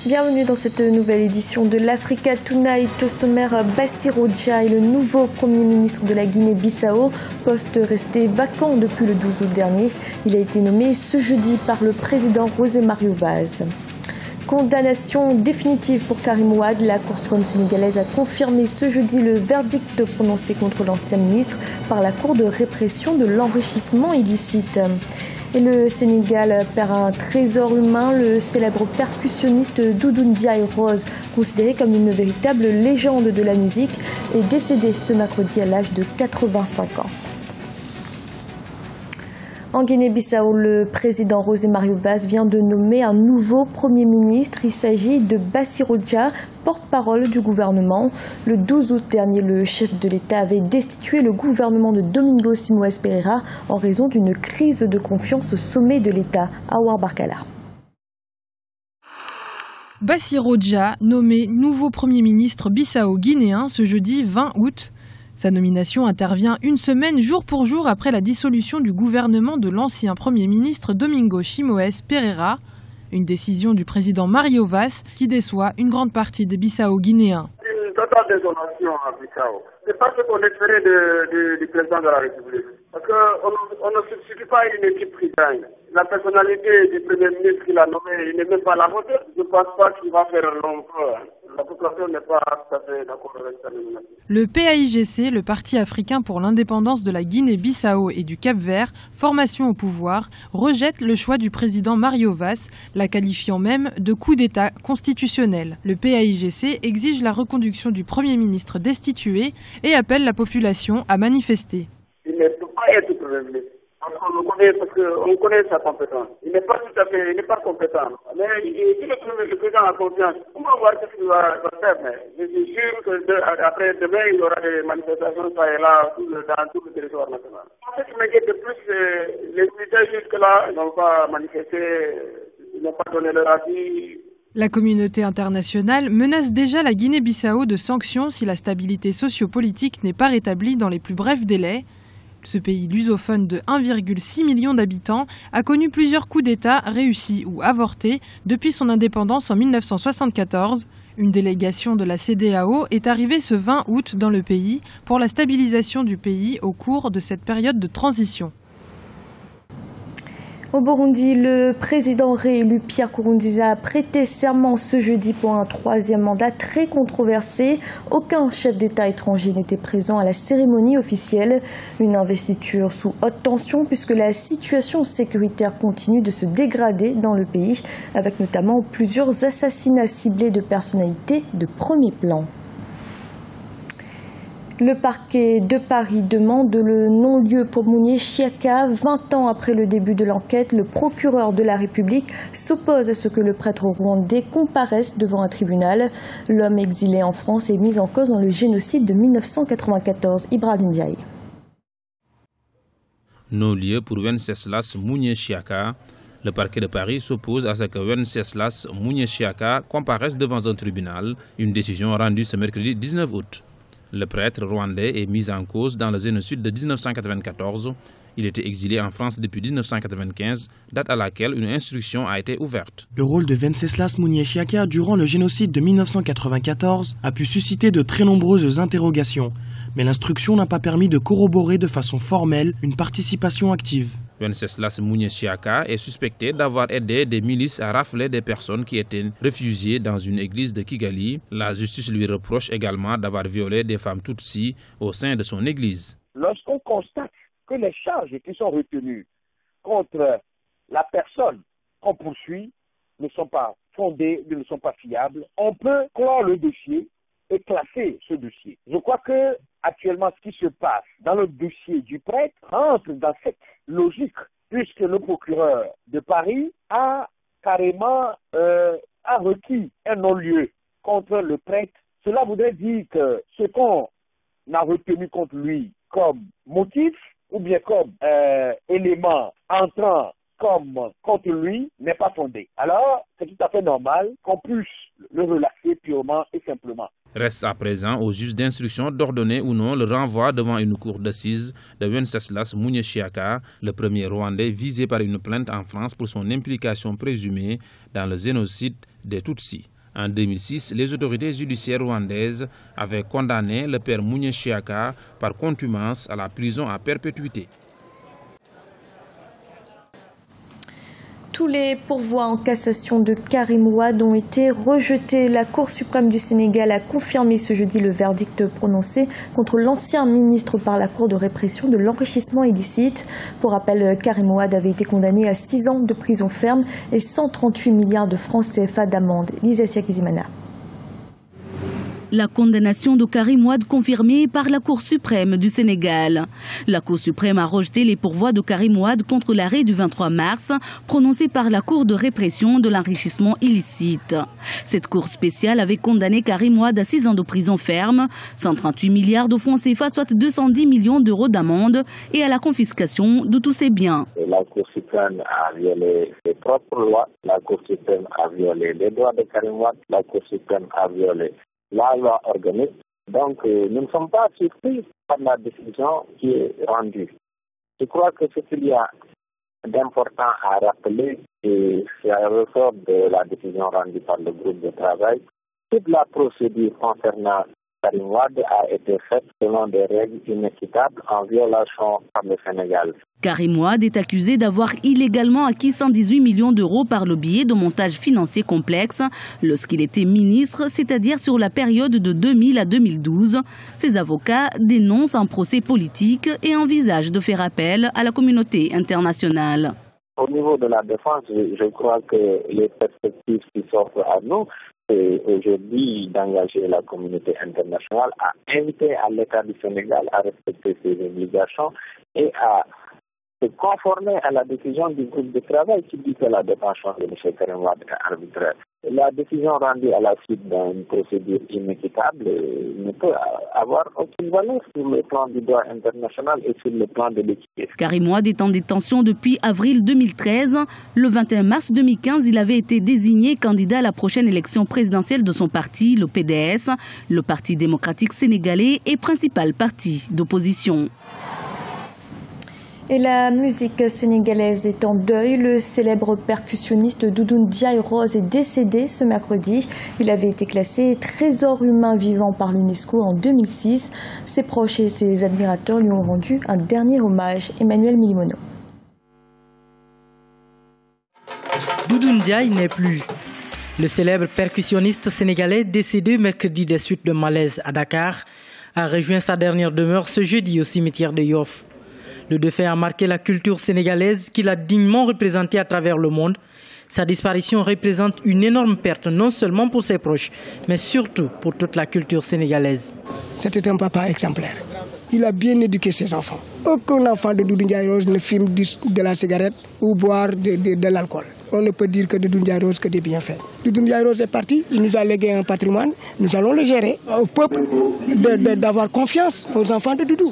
Bienvenue dans cette nouvelle édition de l'Africa Tonight. Au sommaire, Bassirou Djai, le nouveau Premier ministre de la Guinée-Bissau, poste resté vacant depuis le 12 août dernier. Il a été nommé ce jeudi par le président José Mario Vaz. Condamnation définitive pour Karim Wade. La Cour suprême sénégalaise a confirmé ce jeudi le verdict prononcé contre l'ancien ministre par la Cour de répression de l'enrichissement illicite. Et le Sénégal perd un trésor humain. Le célèbre percussionniste Doudou Ndiaye Rose, considéré comme une véritable légende de la musique, est décédé ce mercredi à l'âge de 85 ans. En Guinée-Bissau, le président José Mario Vaz vient de nommer un nouveau Premier ministre. Il s'agit de Bassirou Djai, porte-parole du gouvernement. Le 12 août dernier, le chef de l'État avait destitué le gouvernement de Domingos Simoes Pereira en raison d'une crise de confiance au sommet de l'État à Ouarbarkala. Bassirou Djai, nommé nouveau Premier ministre bissau-guinéen ce jeudi 20 août. Sa nomination intervient une semaine jour pour jour après la dissolution du gouvernement de l'ancien Premier ministre Domingos Simoes Pereira, une décision du président Mario Vaz qui déçoit une grande partie des Bissau-guinéens. Une totale désolation à Bissau. C'est pas ce qu'on espérait du président de la République. Parce qu'on ne substitue pas une équipe trilingue. La personnalité du Premier ministre qu'il a nommé, il n'est même pas à la hauteur. Je ne pense pas qu'il va faire long feu. La population n'est pas tout à fait d'accord avec sa nomination. Le PAIGC, le Parti africain pour l'indépendance de la Guinée-Bissau et du Cap-Vert, formation au pouvoir, rejette le choix du président Mario Vaz, la qualifiant même de coup d'État constitutionnel. Le PAIGC exige la reconduction du Premier ministre destitué et appelle la population à manifester. Il ne peut pas être Premier ministre. Parce qu'on connaît sa compétence. Il n'est pas tout à fait, il n'est pas compétent. Mais si le président a confiance, on va voir ce qu'il va faire. Mais je suis sûr qu'après demain, il y aura des manifestations ça et là, dans tout le territoire national. Ce qui m'inquiète de plus, les militaires jusque-là n'ont pas manifesté, ils n'ont pas donné leur avis. La communauté internationale menace déjà la Guinée-Bissau de sanctions si la stabilité sociopolitique n'est pas rétablie dans les plus brefs délais. Ce pays lusophone de 1,6 million d'habitants a connu plusieurs coups d'État réussis ou avortés depuis son indépendance en 1974. Une délégation de la CEDEAO est arrivée ce 20 août dans le pays pour la stabilisation du pays au cours de cette période de transition. Au Burundi, le président réélu Pierre Nkurunziza a prêté serment ce jeudi pour un troisième mandat très controversé. Aucun chef d'État étranger n'était présent à la cérémonie officielle. Une investiture sous haute tension puisque la situation sécuritaire continue de se dégrader dans le pays, avec notamment plusieurs assassinats ciblés de personnalités de premier plan. Le parquet de Paris demande le non-lieu pour Mounier Chiaka. 20 ans après le début de l'enquête, le procureur de la République s'oppose à ce que le prêtre rwandais comparaisse devant un tribunal. L'homme exilé en France est mis en cause dans le génocide de 1994. Ibrahim Ndiaye. Non-lieu pour Wenceslas Mounier Chiaka. Le parquet de Paris s'oppose à ce que Wenceslas Mounier Chiaka comparaisse devant un tribunal, une décision rendue ce mercredi 19 août. Le prêtre rwandais est mis en cause dans le génocide de 1994. Il était exilé en France depuis 1995, date à laquelle une instruction a été ouverte. Le rôle de Wenceslas Mounier Chiaka durant le génocide de 1994 a pu susciter de très nombreuses interrogations, mais l'instruction n'a pas permis de corroborer de façon formelle une participation active. Wenceslas Mounier Chiaka est suspecté d'avoir aidé des milices à rafler des personnes qui étaient réfugiées dans une église de Kigali. La justice lui reproche également d'avoir violé des femmes tutsis au sein de son église. Lorsqu'on constate que les charges qui sont retenues contre la personne qu'on poursuit ne sont pas fondées, ne sont pas fiables, on peut clore le dossier et classer ce dossier. Je crois que actuellement ce qui se passe dans le dossier du prêtre entre dans cette logique, puisque le procureur de Paris a carrément requis un non-lieu contre le prêtre. Cela voudrait dire que ce qu'on a retenu contre lui comme motif ou bien comme élément entrant comme contre lui n'est pas fondé. Alors, c'est tout à fait normal qu'on puisse le relaxer purement et simplement. Reste à présent au juge d'instruction d'ordonner ou non le renvoi devant une cour d'assises de Wenceslas Munyeshiaka, le premier Rwandais visé par une plainte en France pour son implication présumée dans le génocide des Tutsis. En 2006, les autorités judiciaires rwandaises avaient condamné le père Munyeshiaka par contumace à la prison à perpétuité. Tous les pourvois en cassation de Karim Wade ont été rejetés. La Cour suprême du Sénégal a confirmé ce jeudi le verdict prononcé contre l'ancien ministre par la Cour de répression de l'enrichissement illicite. Pour rappel, Karim Wade avait été condamné à 6 ans de prison ferme et 138 milliards de francs CFA d'amende. Lisa Siakizimana. La condamnation de Karim Wade confirmée par la Cour suprême du Sénégal. La Cour suprême a rejeté les pourvois de Karim Wade contre l'arrêt du 23 mars prononcé par la Cour de répression de l'enrichissement illicite. Cette Cour spéciale avait condamné Karim Wade à 6 ans de prison ferme, 138 milliards de francs CFA, soit 210 millions d'euros d'amende, et à la confiscation de tous ses biens. La Cour suprême a violé ses propres lois, la Cour suprême a violé les droits de Karim Wade, la Cour suprême a violé la loi organique. Donc, nous ne sommes pas surpris par la décision qui est rendue. Je crois que ce qu'il y a d'important à rappeler, et c'est un ressort de la décision rendue par le groupe de travail, toute la procédure concernant Karim Wade a été faite selon des règles inéquitables en violation par le Sénégal. Karim Wade est accusé d'avoir illégalement acquis 118 millions d'euros par le biais de montages financiers complexes lorsqu'il était ministre, c'est-à-dire sur la période de 2000 à 2012. Ses avocats dénoncent un procès politique et envisagent de faire appel à la communauté internationale. Au niveau de la défense, je crois que les perspectives qui s'offrent à nous, c'est aujourd'hui d'engager la communauté internationale à inviter à l'État du Sénégal à respecter ses obligations et à se conformer à la décision du groupe de travail qui dit que la détention de M. Karim Wade est arbitraire. La décision rendue à la suite d'une procédure inéquitable ne peut avoir aucune valeur sur le plan du droit international et sur le plan de l'équité. Karim Wade est en détention depuis avril 2013. Le 21 mars 2015, il avait été désigné candidat à la prochaine élection présidentielle de son parti, le PDS, le Parti démocratique sénégalais et principal parti d'opposition. Et la musique sénégalaise est en deuil. Le célèbre percussionniste Doudou Ndiaye Rose est décédé ce mercredi. Il avait été classé trésor humain vivant par l'UNESCO en 2006. Ses proches et ses admirateurs lui ont rendu un dernier hommage. Emmanuel Milimono. Doudou Ndiaye n'est plus. Le célèbre percussionniste sénégalais décédé mercredi des suites de malaise à Dakar a rejoint sa dernière demeure ce jeudi au cimetière de Yoff. Le défunt a marqué la culture sénégalaise qu'il a dignement représentée à travers le monde. Sa disparition représente une énorme perte, non seulement pour ses proches, mais surtout pour toute la culture sénégalaise. C'était un papa exemplaire. Il a bien éduqué ses enfants. Aucun enfant de Doudou Ndiaye Rose ne fume de la cigarette ou boire de l'alcool. On ne peut dire que Doudou Ndiaye Rose que des bienfaits. Doudou Ndiaye Rose est parti, il nous a légué un patrimoine, nous allons le gérer. Au peuple d'avoir confiance aux enfants de Doudou.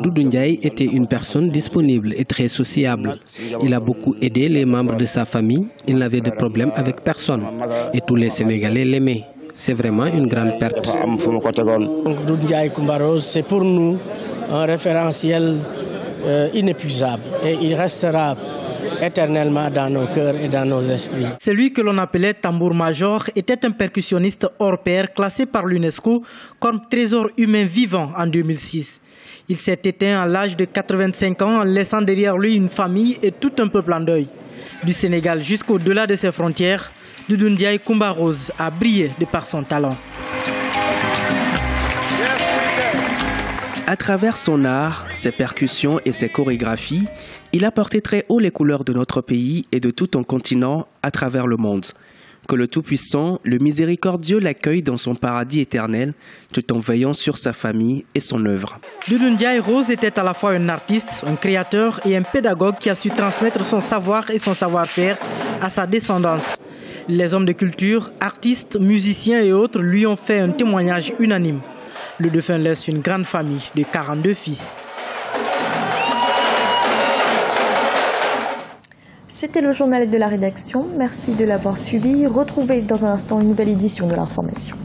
Doudou Ndiaye était une personne disponible et très sociable. Il a beaucoup aidé les membres de sa famille, il n'avait de problème avec personne et tous les Sénégalais l'aimaient. C'est vraiment une grande perte. Doudou Ndiaye Coumba Rose, c'est pour nous un référentiel inépuisable et il restera éternellement dans nos cœurs et dans nos esprits. Celui que l'on appelait tambour-major était un percussionniste hors pair classé par l'UNESCO comme trésor humain vivant en 2006. Il s'est éteint à l'âge de 85 ans en laissant derrière lui une famille et tout un peuple en deuil. Du Sénégal jusqu'au-delà de ses frontières, Doudou Ndiaye Coumba Rose a brillé de par son talent. À travers son art, ses percussions et ses chorégraphies, il a porté très haut les couleurs de notre pays et de tout un continent à travers le monde. Que le Tout-Puissant, le Miséricordieux, l'accueille dans son paradis éternel, tout en veillant sur sa famille et son œuvre. Doudou Ndiaye Rose était à la fois un artiste, un créateur et un pédagogue qui a su transmettre son savoir et son savoir-faire à sa descendance. Les hommes de culture, artistes, musiciens et autres lui ont fait un témoignage unanime. Le défunt laisse une grande famille de 42 fils. C'était le journal de la rédaction. Merci de l'avoir suivi. Retrouvez dans un instant une nouvelle édition de l'information.